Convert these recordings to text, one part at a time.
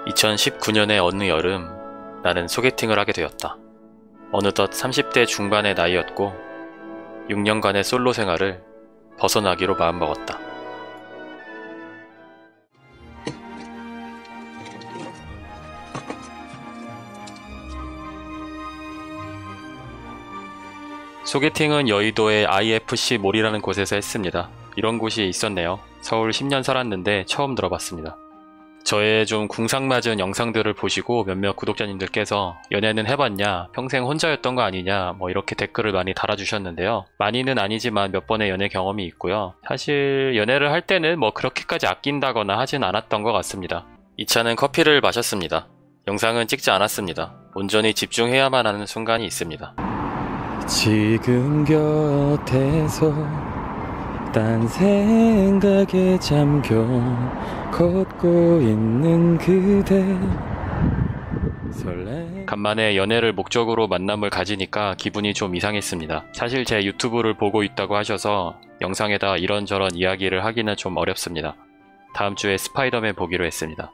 2019년의 어느 여름, 나는 소개팅을 하게 되었다. 어느덧 30대 중반의 나이였고 6년간의 솔로 생활을 벗어나기로 마음먹었다. 소개팅은 여의도의 IFC 몰이라는 곳에서 했습니다. 이런 곳이 있었네요. 서울 10년 살았는데 처음 들어봤습니다. 저의 좀 궁상맞은 영상들을 보시고 몇몇 구독자님들께서 연애는 해봤냐? 평생 혼자였던 거 아니냐? 뭐 이렇게 댓글을 많이 달아주셨는데요. 많이는 아니지만 몇 번의 연애 경험이 있고요. 사실 연애를 할 때는 뭐 그렇게까지 아낀다거나 하진 않았던 것 같습니다. 2차는 커피를 마셨습니다. 영상은 찍지 않았습니다. 온전히 집중해야만 하는 순간이 있습니다. 지금 곁에서 딴 생각에 잠겨 걷고 있는 그대 간만에 연애를 목적으로 만남을 가지니까 기분이 좀 이상했습니다. 사실 제 유튜브를 보고 있다고 하셔서 영상에다 이런저런 이야기를 하기는 좀 어렵습니다. 다음 주에 스파이더맨 보기로 했습니다.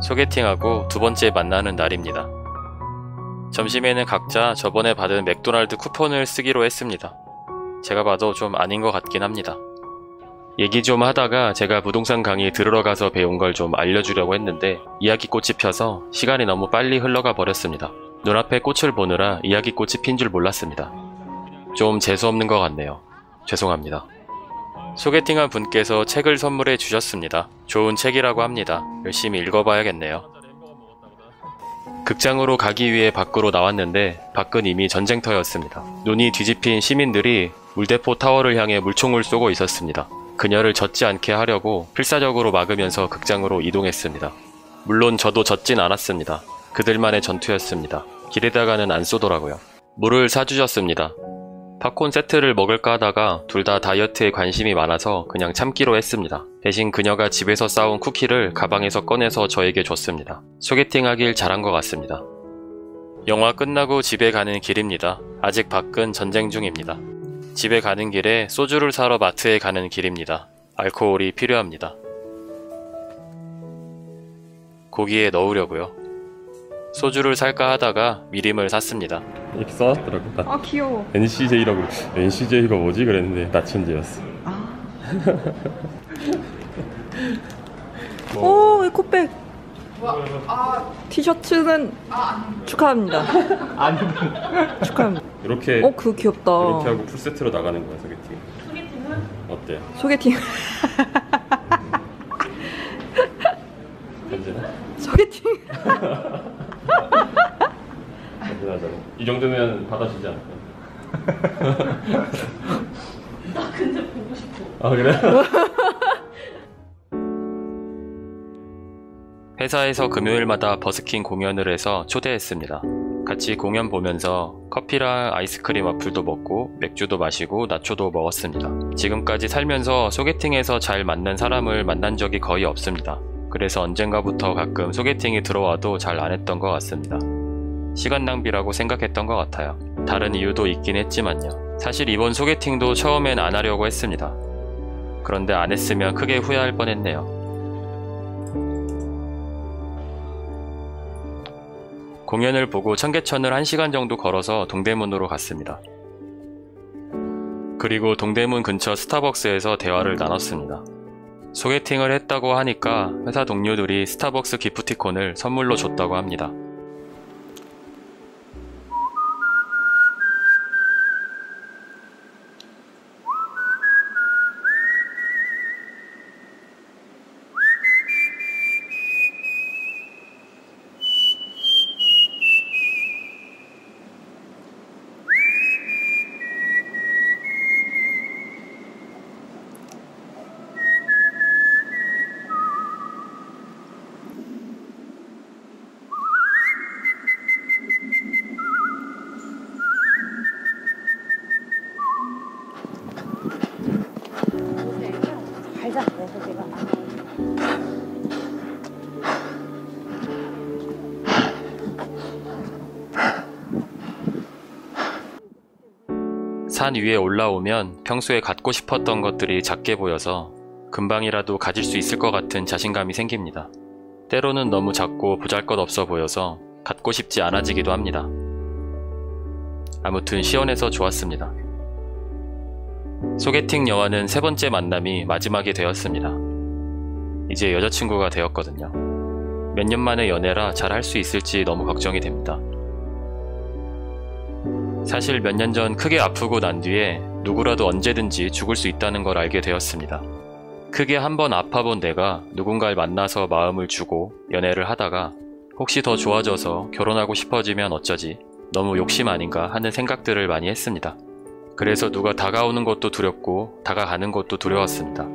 소개팅하고 두 번째 만나는 날입니다. 점심에는 각자 저번에 받은 맥도날드 쿠폰을 쓰기로 했습니다. 제가 봐도 좀 아닌 것 같긴 합니다. 얘기 좀 하다가 제가 부동산 강의 들으러 가서 배운 걸 좀 알려주려고 했는데 이야기꽃이 펴서 시간이 너무 빨리 흘러가 버렸습니다. 눈앞에 꽃을 보느라 이야기꽃이 핀 줄 몰랐습니다. 좀 재수없는 것 같네요. 죄송합니다. 소개팅한 분께서 책을 선물해 주셨습니다. 좋은 책이라고 합니다. 열심히 읽어봐야겠네요. 극장으로 가기 위해 밖으로 나왔는데 밖은 이미 전쟁터였습니다. 눈이 뒤집힌 시민들이 물대포 타워를 향해 물총을 쏘고 있었습니다. 그녀를 젖지 않게 하려고 필사적으로 막으면서 극장으로 이동했습니다. 물론 저도 젖진 않았습니다. 그들만의 전투였습니다. 길에다가는 안 쏘더라고요. 물을 사주셨습니다. 팝콘 세트를 먹을까 하다가 둘 다 다이어트에 관심이 많아서 그냥 참기로 했습니다. 대신 그녀가 집에서 싸온 쿠키를 가방에서 꺼내서 저에게 줬습니다. 소개팅하길 잘한 것 같습니다. 영화 끝나고 집에 가는 길입니다. 아직 밖은 전쟁 중입니다. 집에 가는 길에 소주를 사러 마트에 가는 길입니다. 알코올이 필요합니다. 고기에 넣으려고요. 소주를 살까 하다가 미림을 샀습니다. 이렇게 써놨더라고. 아 귀여워. NCJ라고. NCJ가 뭐지? 그랬는데 나천재였어. 아. 뭐. 오, 이 콧백. 티셔츠는 축하합니다. 축하합니다. 이렇게. 그거 귀엽다. 이렇게 하고 풀 세트로 나가는 거야 소개팅. 소개팅은 어때? 소개팅. 괜찮아? 소개팅. 괜찮아잖아. 이 정도면 받아주지 않을까? 나 근데 보고 싶어. 아 그래? 회사에서 금요일마다 버스킹 공연을 해서 초대했습니다. 같이 공연 보면서 커피랑 아이스크림 와플도 먹고 맥주도 마시고 나초도 먹었습니다. 지금까지 살면서 소개팅에서 잘 맞는 사람을 만난 적이 거의 없습니다. 그래서 언젠가부터 가끔 소개팅이 들어와도 잘 안 했던 것 같습니다. 시간 낭비라고 생각했던 것 같아요. 다른 이유도 있긴 했지만요. 사실 이번 소개팅도 처음엔 안 하려고 했습니다. 그런데 안 했으면 크게 후회할 뻔했네요. 공연을 보고 청계천을 1시간 정도 걸어서 동대문으로 갔습니다. 그리고 동대문 근처 스타벅스에서 대화를 나눴습니다. 소개팅을 했다고 하니까 회사 동료들이 스타벅스 기프티콘을 선물로 줬다고 합니다. 산 위에 올라오면 평소에 갖고 싶었던 것들이 작게 보여서 금방이라도 가질 수 있을 것 같은 자신감이 생깁니다. 때로는 너무 작고 보잘것없어 보여서 갖고 싶지 않아지기도 합니다. 아무튼 시원해서 좋았습니다. 소개팅 여와는 세 번째 만남이 마지막이 되었습니다. 이제 여자친구가 되었거든요. 몇 년 만의 연애라 잘 할 수 있을지 너무 걱정이 됩니다. 사실 몇 년 전 크게 아프고 난 뒤에 누구라도 언제든지 죽을 수 있다는 걸 알게 되었습니다. 크게 한번 아파본 내가 누군가를 만나서 마음을 주고 연애를 하다가 혹시 더 좋아져서 결혼하고 싶어지면 어쩌지? 너무 욕심 아닌가 하는 생각들을 많이 했습니다. 그래서 누가 다가오는 것도 두렵고 다가가는 것도 두려웠습니다.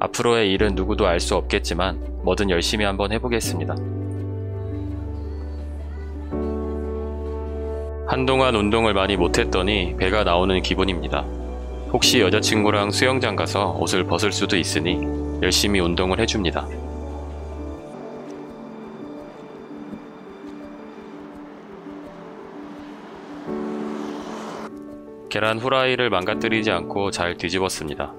앞으로의 일은 누구도 알 수 없겠지만 뭐든 열심히 한번 해보겠습니다. 한동안 운동을 많이 못했더니 배가 나오는 기분입니다. 혹시 여자친구랑 수영장 가서 옷을 벗을 수도 있으니 열심히 운동을 해줍니다. 계란 후라이를 망가뜨리지 않고 잘 뒤집었습니다.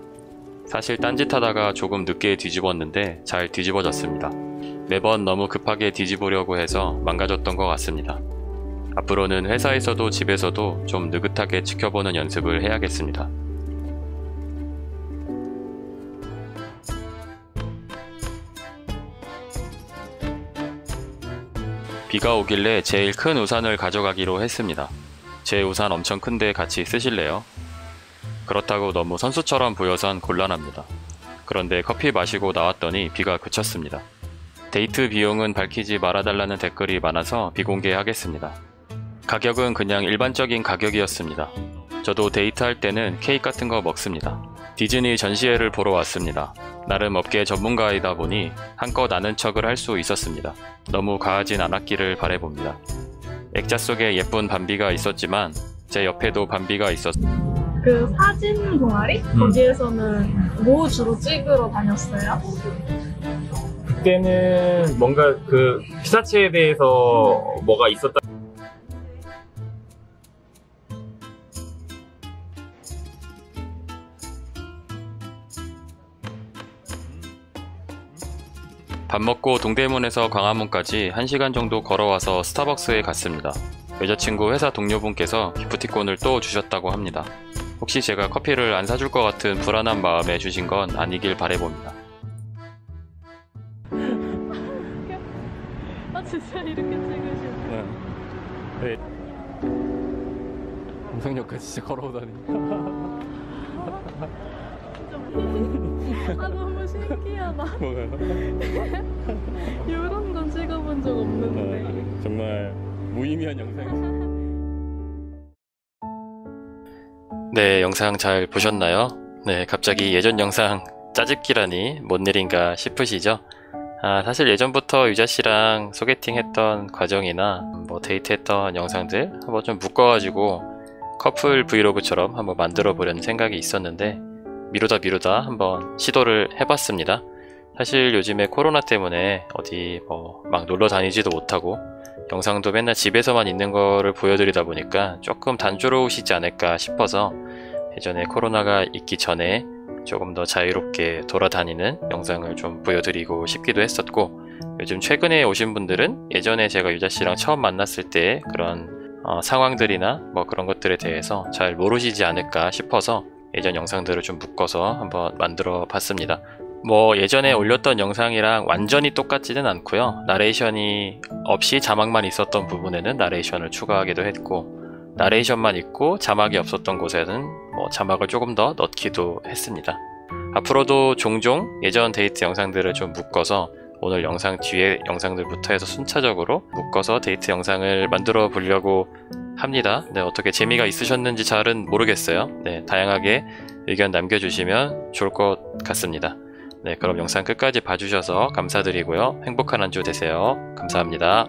사실 딴짓하다가 조금 늦게 뒤집었는데 잘 뒤집어졌습니다. 매번 너무 급하게 뒤집으려고 해서 망가졌던 것 같습니다. 앞으로는 회사에서도 집에서도 좀 느긋하게 지켜보는 연습을 해야겠습니다. 비가 오길래 제일 큰 우산을 가져가기로 했습니다. 제 우산 엄청 큰데 같이 쓰실래요? 그렇다고 너무 선수처럼 보여선 곤란합니다. 그런데 커피 마시고 나왔더니 비가 그쳤습니다. 데이트 비용은 밝히지 말아달라는 댓글이 많아서 비공개하겠습니다. 가격은 그냥 일반적인 가격이었습니다. 저도 데이트할 때는 케이크 같은 거 먹습니다. 디즈니 전시회를 보러 왔습니다. 나름 업계 전문가이다 보니 한껏 아는 척을 할 수 있었습니다. 너무 과하진 않았기를 바라봅니다. 액자 속에 예쁜 밤비가 있었지만 제 옆에도 밤비가 그 사진 동아리? 거기에서는 뭐 주로 찍으러 다녔어요? 그때는 뭔가 그 피사체에 대해서 뭐가 있었다. 밥 먹고 동대문에서 광화문까지 1시간 정도 걸어와서 스타벅스에 갔습니다. 여자친구 회사 동료분께서 기프티콘을 또 주셨다고 합니다. 혹시 제가 커피를 안 사줄 것 같은 불안한 마음에 주신 건 아니길 바라봅니다. 아 진짜 이렇게 찍으시고. 네. 영상역까지 진짜 걸어오다니. 아 너무 신기하다. 뭐가요? 이런 건 찍어본 적 없는데. 정말 무의미한 영상이었어요. 네, 영상 잘 보셨나요? 네, 갑자기 예전 영상 짜집기라니 뭔 일인가 싶으시죠? 사실 예전부터 유자씨랑 소개팅 했던 과정이나 뭐 데이트했던 영상들 한번 좀 묶어가지고 커플 브이로그처럼 한번 만들어 보려는 생각이 있었는데 미루다 한번 시도를 해봤습니다. 사실 요즘에 코로나 때문에 어디 뭐 막 놀러 다니지도 못하고 영상도 맨날 집에서만 있는 거를 보여드리다 보니까 조금 단조로우시지 않을까 싶어서 예전에 코로나가 있기 전에 조금 더 자유롭게 돌아다니는 영상을 좀 보여드리고 싶기도 했었고, 요즘 최근에 오신 분들은 예전에 제가 유자씨랑 처음 만났을 때 그런 상황들이나 뭐 그런 것들에 대해서 잘 모르시지 않을까 싶어서 예전 영상들을 좀 묶어서 한번 만들어 봤습니다. 뭐 예전에 올렸던 영상이랑 완전히 똑같지는 않고요. 나레이션이 없이 자막만 있었던 부분에는 나레이션을 추가하기도 했고, 나레이션만 있고 자막이 없었던 곳에는 뭐 자막을 조금 더 넣기도 했습니다. 앞으로도 종종 예전 데이트 영상들을 좀 묶어서 오늘 영상 뒤에 영상들부터 해서 순차적으로 묶어서 데이트 영상을 만들어 보려고 합니다. 네, 어떻게 재미가 있으셨는지 잘은 모르겠어요. 네, 다양하게 의견 남겨주시면 좋을 것 같습니다. 네, 그럼 영상 끝까지 봐주셔서 감사드리고요. 행복한 한 주 되세요. 감사합니다.